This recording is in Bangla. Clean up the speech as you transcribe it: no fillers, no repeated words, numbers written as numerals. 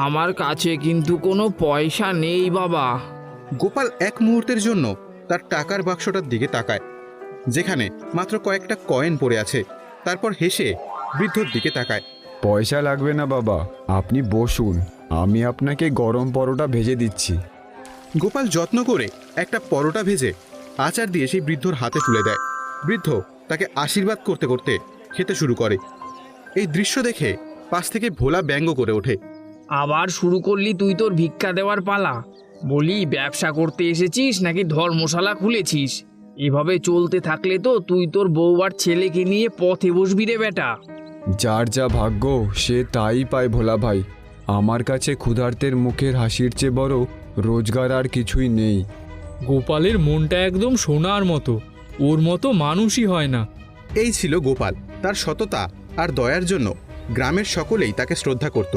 আমার কাছে কিন্তু কোনো পয়সা নেই বাবা। গোপাল এক মুহূর্তের জন্য তার টাকার বাক্সটার দিকে তাকায়, যেখানে মাত্র কয়েকটা কয়েন পড়ে আছে। তারপর হেসে বৃদ্ধর দিকে তাকায়। পয়সা লাগবে না বাবা, আপনি বসুন, আমি আপনাকে গরম পরোটা ভেজে দিচ্ছি। গোপাল যত্ন করে একটা পরোটা ভেজে আচার দিয়ে সেই বৃদ্ধর হাতে তুলে দেয়। বৃদ্ধ তাকে আশীর্বাদ করতে করতে খেতে শুরু করে। এই দৃশ্য দেখে পাশ থেকে ভোলা ব্যঙ্গ করে ওঠে। আবার শুরু করলি তুই তোর ভিক্ষা দেওয়ার পালা? বলি, ব্যবসা করতে এসেছিস নাকি ধর্মশালা খুলেছিস? এভাবে চলতে থাকলে তো তুই তোর বউ আর ছেলেকে নিয়ে পথে বসবি রে বেটা। যার যা ভাগ্য সে তাই পায় ভোলা ভাই। আমার কাছে ক্ষুধার্তের মুখের হাসির চেয়ে বড় রোজগার আর কিছুই নেই। গোপালের মনটা একদম সোনার মতো, ওর মতো মানুষই হয় না। এই ছিল গোপাল। তার সততা আর দয়ার জন্য গ্রামের সকলেই তাকে শ্রদ্ধা করত।